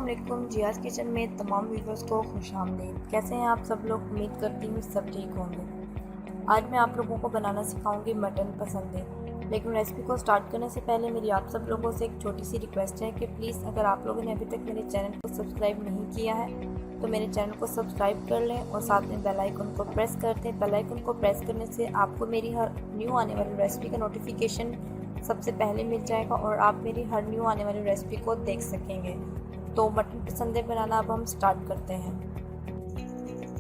अस्सलामुअलैकुम। जियाज़ किचन में तमाम व्यूवर्स को खुशामदीद। कैसे हैं आप सब लोग? उम्मीद करती हूँ सब ठीक होंगे। आज मैं आप लोगों को बनाना सिखाऊंगी मटन पसंदे। लेकिन रेसिपी को स्टार्ट करने से पहले मेरी आप सब लोगों से एक छोटी सी रिक्वेस्ट है कि प्लीज़ अगर आप लोगों ने अभी तक मेरे चैनल को सब्सक्राइब नहीं किया है तो मेरे चैनल को सब्सक्राइब कर लें और साथ में बेल आइकन को प्रेस कर दें। बेल आइकन को प्रेस करने से आपको मेरी हर न्यू आने वाली रेसिपी का नोटिफिकेशन सबसे पहले मिल जाएगा और आप मेरी हर न्यू आने वाली रेसिपी को देख सकेंगे। तो मटन पसंदे बनाना अब हम स्टार्ट करते हैं।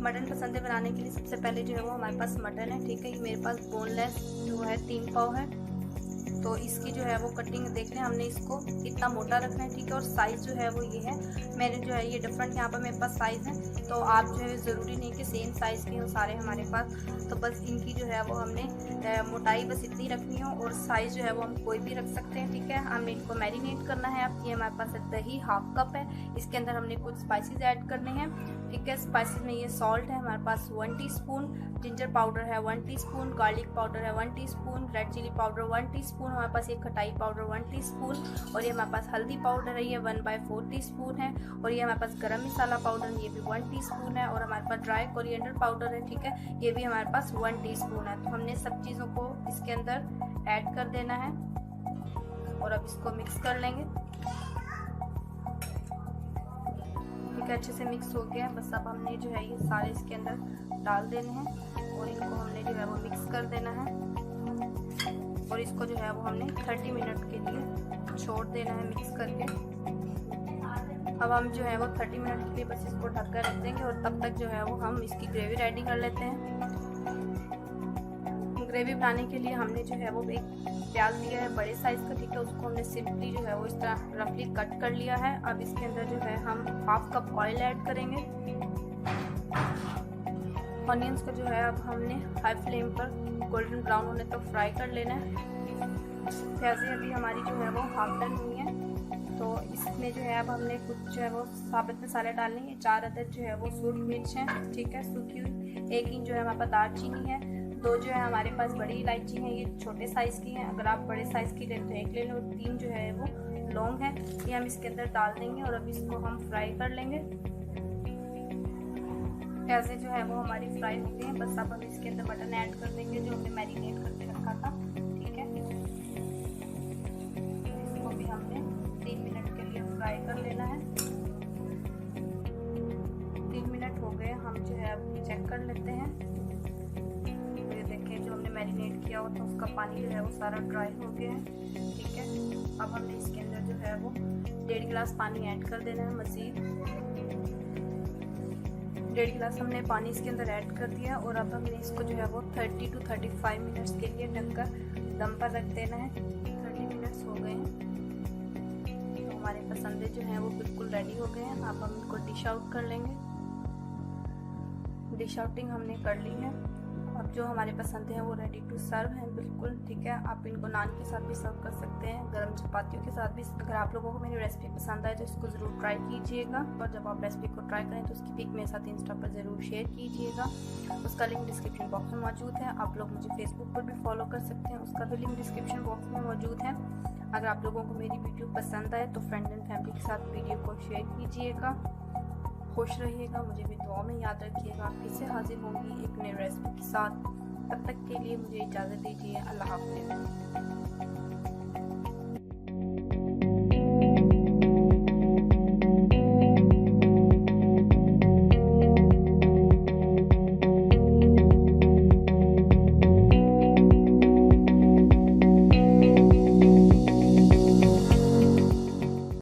मटन पसंदे बनाने के लिए सबसे पहले जो है वो हमारे पास मटन है, ठीक है। ये मेरे पास बोनलेस जो है 3 पाव है। तो इसकी जो है वो कटिंग देख लें, हमने इसको कितना मोटा रखना है, ठीक है। और साइज़ जो है वो ये है, मैंने जो है ये डिफरेंट यहाँ पर मेरे पास साइज़ है। तो आप जो है ज़रूरी नहीं कि सेम साइज़ के हो सारे हमारे पास। तो बस इनकी जो है वो हमने मोटाई बस इतनी रखनी हो और साइज़ जो है वो हम कोई भी रख सकते हैं, ठीक है। हमने इनको मैरिनेट करना है। अब ये हमारे पास दही हाफ कप है, इसके अंदर हमने कुछ स्पाइसेस ऐड करने हैं, ठीक है। स्पाइसेस में ये सॉल्ट है हमारे पास 1 टीस्पून, जिंजर पाउडर है 1 टीस्पून, गार्लिक पाउडर है 1 teaspoon, red chilli powder 1 teaspoon, हमारे पास ये खटाई पाउडर 1 टीस्पून, और ये हमारे पास हल्दी पाउडर है ये 1/4 टीस्पून है, और ये हमारे पास गरम मसाला पाउडर ये भी 1 टीस्पून है, और हमारे पास ड्राई कोरिएंडर पाउडर है, ठीक है। ये भी हमारे पास 1 टीस्पून है। तो हमने सब चीज़ों को इसके अंदर ऐड कर देना है और अब इसको मिक्स कर लेंगे, ठीक है। अच्छे से मिक्स हो गया। बस अब हमने जो है ये सारे इसके अंदर डाल देने हैं और इनको हमने जो है वो मिक्स कर देना है और इसको जो है वो हमने 30 मिनट के लिए छोड़ देना है मिक्स करके। अब हम जो है वो 30 मिनट के लिए बस इसको ढक कर रख देंगे और तब तक जो है वो हम इसकी ग्रेवी रेडी कर लेते हैं। ग्रेवी बनाने के लिए हमने जो है वो एक प्याज लिया है बड़े साइज़ का, ठीक है। उसको हमने सिंपली जो है वो इस तरह रफली कट कर लिया है। अब इसके अंदर जो है हम हाफ कप ऑयल ऐड करेंगे। ऑनियंस को जो है अब हमने हाई फ्लेम पर गोल्डन ब्राउन होने तक फ्राई कर लेना है। प्याज़ें अभी हमारी जो है वो हाफ डन हुई है। तो इसमें जो है अब हमने कुछ जो है वो साबुत मसाले डालने हैं। 4 अदद जो है वो सूखी मिर्च हैं, ठीक है, सूखी हुई। 1 इंच जो है हमारे पास दालचीनी है। 2 जो है हमारे पास बड़ी इलायची हैं, ये छोटे साइज़ की हैं। अगर आप बड़े साइज़ की लें तो 1 ले लो। 3 जो है वो लौंग है, ये हम इसके अंदर डाल देंगे और अब इसको हम फ्राई कर लेंगे। प्याज़ें जो है वो हमारी फ्राई हो गई हैं। बस अब हम इसके अंदर मटन ऐड कर देंगे जो हमने मैरिनेट करके रखा था, ठीक है। इसको भी हमने 3 मिनट के लिए फ्राई कर लेना है। 3 मिनट हो गए, हम जो है अब चेक कर लेते हैं। ये देखिए जो हमने मैरिनेट किया हुआ था उसका पानी जो है वो सारा ड्राई हो गया है, ठीक है। अब हमने इसके अंदर जो है वो 1.5 गिलास पानी ऐड कर देना है मज़ीद। 1.5 गिलास हमने पानी इसके अंदर ऐड कर दिया और अब हमने इसको जो है वो 30 to 35 मिनट्स के लिए ढककर दम पर रख देना है। 30 मिनट्स हो गए हैं तो हमारे पसंदे जो हैं वो बिल्कुल रेडी हो गए हैं। अब हम इनको डिश आउट कर लेंगे। डिश आउटिंग हमने कर ली है। अब जो हमारे पसंद हैं वो रेडी टू सर्व हैं बिल्कुल, ठीक है। आप इनको नान के साथ भी सर्व कर सकते हैं, गरम चपातियों के साथ भी। अगर आप लोगों को मेरी रेसिपी पसंद आए तो इसको ज़रूर ट्राई कीजिएगा और जब आप रेसिपी को ट्राई करें तो उसकी पिक मेरे साथ इंस्टा पर ज़रूर शेयर कीजिएगा। उसका लिंक डिस्क्रिप्शन बॉक्स में मौजूद है। आप लोग मुझे फेसबुक पर भी फॉलो कर सकते हैं, उसका भी लिंक डिस्क्रिप्शन बॉक्स में मौजूद है। अगर आप लोगों को मेरी वीडियो पसंद आए तो फ्रेंड एंड फैमिली के साथ वीडियो को शेयर कीजिएगा। खुश रहिएगा, मुझे भी दुआ में याद रखिएगा। फिर से हाजिर होंगी एक नई रेसिपी के साथ। तब तक के लिए मुझे इजाज़त दीजिए। अल्लाह हाफ़िज़।